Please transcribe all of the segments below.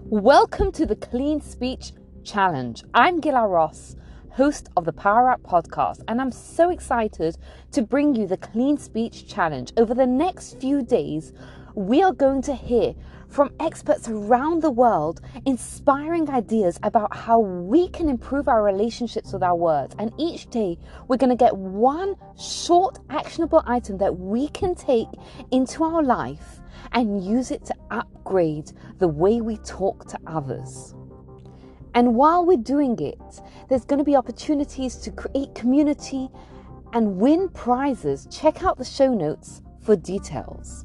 Welcome to the Clean Speech Challenge. I'm Gila Ross, host of the Power Up podcast, and I'm so excited to bring you the Clean Speech Challenge. Over the next few days, we are going to hear from experts around the world inspiring ideas about how we can improve our relationships with our words. And each day, we're going to get one short, actionable item that we can take into our life and use it to upgrade the way we talk to others. And while we're doing it, there's going to be opportunities to create community and win prizes. Check out the show notes for details.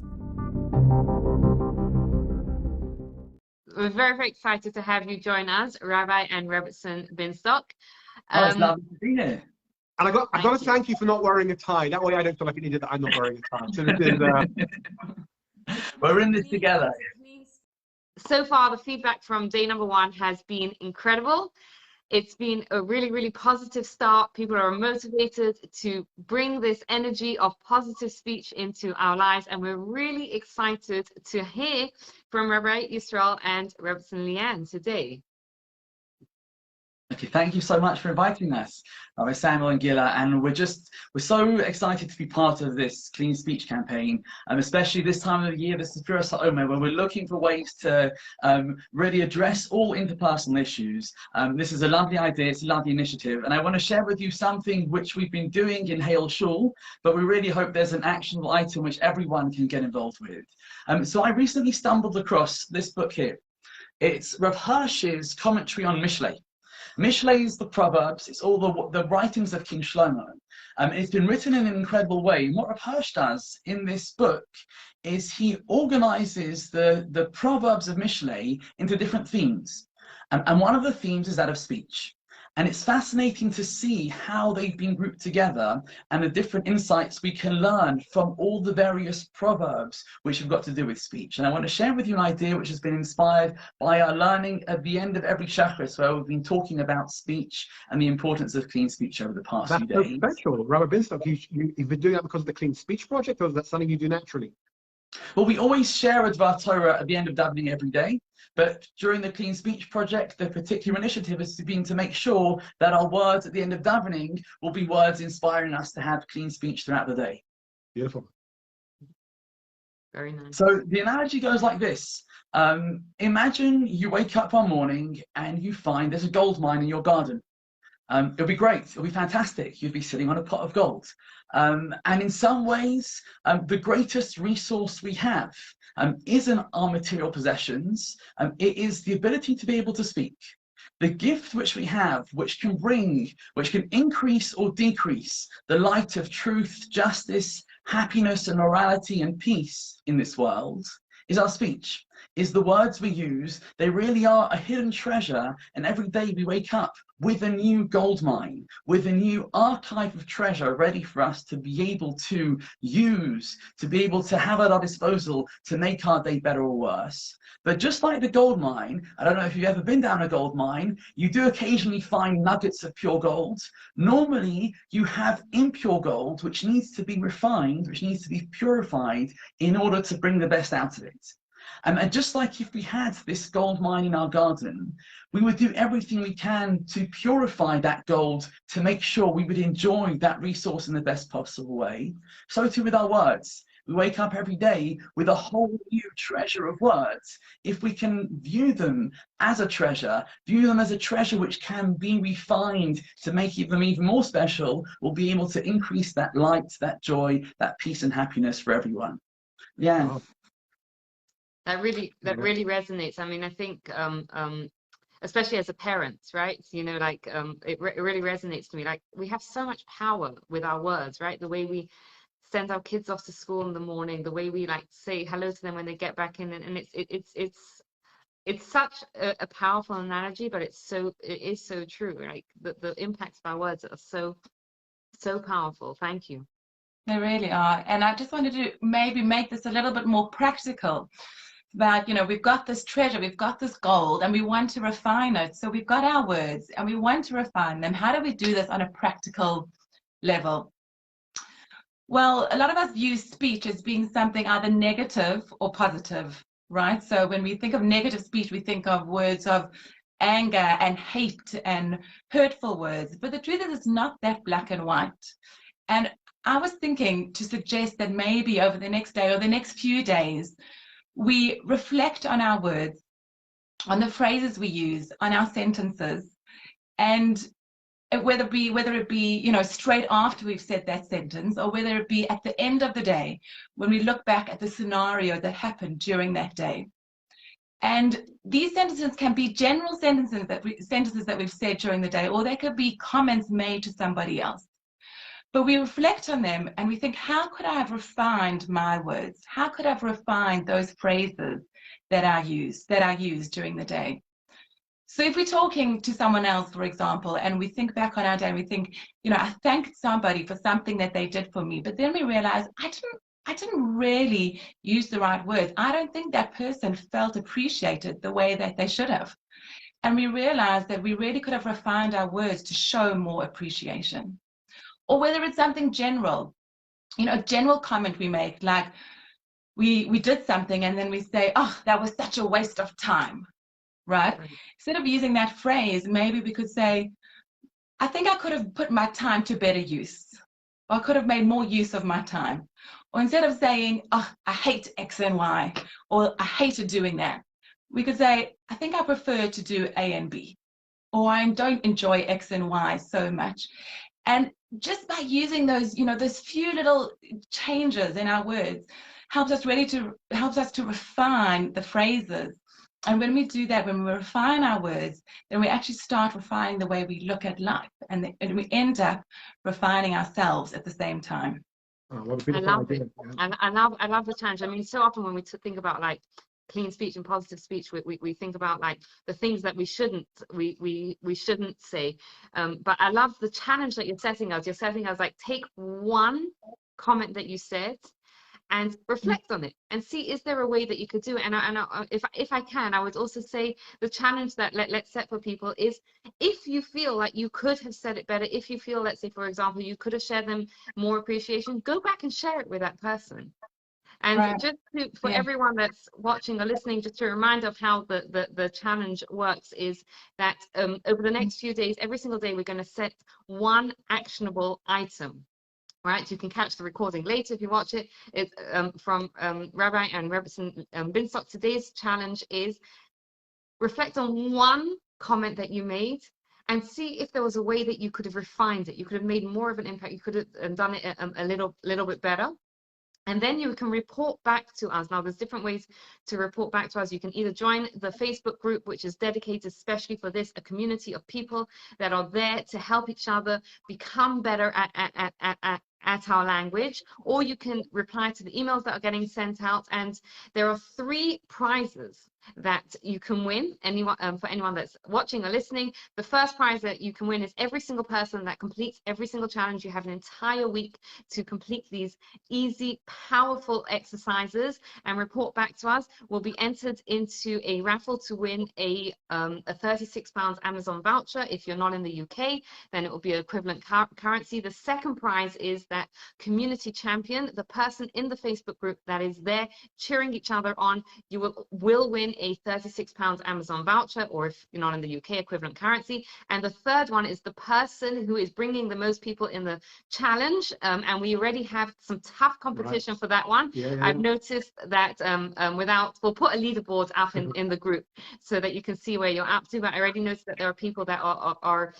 We're very, very excited to have you join us, Rabbi and Robertson Binstock. It's lovely to be here. And I've got to thank you for not wearing a tie. That way I don't feel like it needed that I'm not wearing a tie. So this is, we're in this together. So far, the feedback from day number one has been incredible. It's been a really, really positive start. People are motivated to bring this energy of positive speech into our lives. And we're really excited to hear from Rabbi Yisrael and Robertson Leanne today. Okay, thank you so much for inviting us, Rabbi Samuel and Gila, and we're so excited to be part of this Clean Speech campaign, especially this time of the year, this is Pura Sa'omer, when we're looking for ways to really address all interpersonal issues. This is a lovely idea, it's a lovely initiative, and I want to share with you something which we've been doing in Hale Shul, but we really hope there's an actionable item which everyone can get involved with. So I recently stumbled across this book here. It's Rav Hirsch's commentary on Mishlei. Mishlei is the Proverbs, it's all the writings of King Shlomo. It's been written in an incredible way. And what Rav Hirsch does in this book is he organizes the Proverbs of Mishlei into different themes. And one of the themes is that of speech. And it's fascinating to see how they've been grouped together and the different insights we can learn from all the various proverbs which have got to do with speech. And I want to share with you an idea which has been inspired by our learning at the end of every Shachris, where we've been talking about speech and the importance of clean speech over the past few days. that's special. Rabbi Binstock, you've been doing that because of the Clean Speech Project, or is that something you do naturally? Well, we always share a Dvar Torah at the end of davening every day. But during the Clean Speech Project, the particular initiative has been to make sure that our words at the end of davening will be words inspiring us to have clean speech throughout the day. Beautiful. Very nice. So the analogy goes like this. Imagine you wake up one morning and you find there's a gold mine in your garden. It'll be great, it'll be fantastic. You'd be sitting on a pot of gold. And in some ways, the greatest resource we have isn't our material possessions. It is the ability to be able to speak. The gift which we have, which can increase or decrease the light of truth, justice, happiness and morality and peace in this world, is our speech, is the words we use. They really are a hidden treasure, and every day we wake up with a new gold mine, with a new archive of treasure ready for us to be able to use, to be able to have at our disposal to make our day better or worse. But just like the gold mine, I don't know if you've ever been down a gold mine, you do occasionally find nuggets of pure gold. Normally, you have impure gold, which needs to be refined, which needs to be purified in order to bring the best out of it. And just like if we had this gold mine in our garden, we would do everything we can to purify that gold to make sure we would enjoy that resource in the best possible way. So too with our words. We wake up every day with a whole new treasure of words. If we can view them as a treasure which can be refined to make them even more special, we'll be able to increase that light, that joy, that peace and happiness for everyone. Yeah. Oh. That really resonates. I mean, I think especially as a parent, right? You know, like it really resonates to me. Like, we have so much power with our words, right? The way we send our kids off to school in the morning, the way we like say hello to them when they get back in, and it's such a powerful analogy, but it is so true. Like the impacts of our words are so powerful. Thank you. They really are. And I just wanted to maybe make this a little bit more practical. That, you know, we've got this treasure, we've got this gold, and we want to refine it. So we've got our words and we want to refine them. How do we do this on a practical level? Well, a lot of us view speech as being something either negative or positive. right? So when we think of negative speech, we think of words of anger and hate and hurtful words. But the truth is, it's not that black and white. And I was thinking to suggest that maybe over the next day or the next few days, we reflect on our words, on the phrases we use, on our sentences, and whether it be, you know, straight after we've said that sentence, or whether it be at the end of the day when we look back at the scenario that happened during that day. And these sentences can be general sentences that we've said during the day, or they could be comments made to somebody else. But we reflect on them and we think, how could I have refined my words? How could I have refined those phrases that I use during the day? So if we're talking to someone else, for example, and we think back on our day and we think, you know, I thanked somebody for something that they did for me, but then we realize I didn't really use the right words. I don't think that person felt appreciated the way that they should have. And we realize that we really could have refined our words to show more appreciation. Or whether it's something general, you know, a general comment we make, like we did something and then we say, oh, that was such a waste of time, right? Instead of using that phrase, maybe we could say, I think I could have put my time to better use, or I could have made more use of my time. Or instead of saying, oh, I hate X and Y, or I hated doing that, we could say, I think I prefer to do A and B, or I don't enjoy X and Y so much. And just by using those, you know, those few little changes in our words helps us to refine the phrases. And when we do that, when we refine our words, then we actually start refining the way we look at life, and we end up refining ourselves at the same time. Oh, what a beautiful idea. And I love the challenge. I mean, so often when we think about like clean speech and positive speech, we think about like the things that we shouldn't say. But I love the challenge that you're setting us. You're setting us like, take one comment that you said and reflect on it and see, is there a way that you could do it? And if I can, I would also say the challenge that let's set for people is, if you feel like you could have said it better, if you feel, let's say, for example, you could have shared them more appreciation, go back and share it with that person. And Right. just for everyone that's watching or listening, just a reminder of how the challenge works is that over the next few days, every single day, we're going to set one actionable item. Right, you can catch the recording later if you watch it. It's from Rabbi and Rebbetzin Binstock. Today's challenge is reflect on one comment that you made and see if there was a way that you could have refined it. You could have made more of an impact. You could have done it a little bit better. And then you can report back to us. Now, there's different ways to report back to us. You can either join the Facebook group, which is dedicated especially for this, a community of people that are there to help each other become better at our language, or you can reply to the emails that are getting sent out. And there are 3 prizes that you can win. Anyone, for anyone that's watching or listening, the first prize that you can win is every single person that completes every single challenge. You have an entire week to complete these easy, powerful exercises and report back to us. Will be entered into a raffle to win a £36 Amazon voucher. If you're not in the UK, then it will be equivalent currency. The second prize is that community champion, the person in the Facebook group that is there cheering each other on. You will win a £36 Amazon voucher, or if you're not in the UK, equivalent currency. And the third one is the person who is bringing the most people in the challenge, and we already have some tough competition for that one. I've noticed that we'll put a leaderboard up in the group so that you can see where you're up to, but I already noticed that there are people that are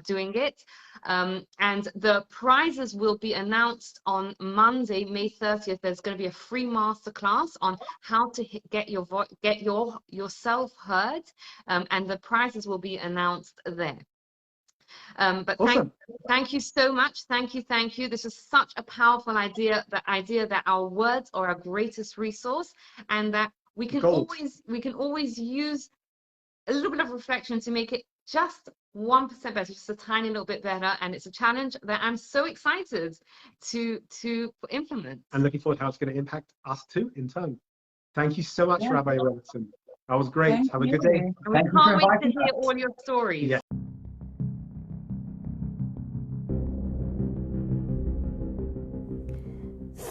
doing it. And the prizes will be announced on Monday, May 30th. There's going to be a free masterclass on how to get yourself heard, and the prizes will be announced there. But Awesome. thank you so much. Thank you. This is such a powerful idea. The idea that our words are our greatest resource, and that we can always use a little bit of reflection to make it just 1% better, just a tiny little bit better. And it's a challenge that I'm so excited to implement. And looking forward to how it's going to impact us too in turn. Thank you so much, Rabbi Rebbetzin. That was great. Have a good day. And we can't wait to hear all your stories. Yeah.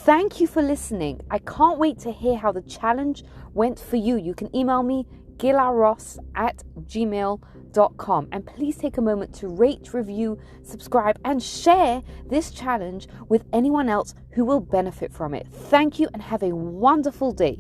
Thank you for listening. I can't wait to hear how the challenge went for you. You can email me, gilaross@gmail.com. And please take a moment to rate, review, subscribe, and share this challenge with anyone else who will benefit from it. Thank you and have a wonderful day.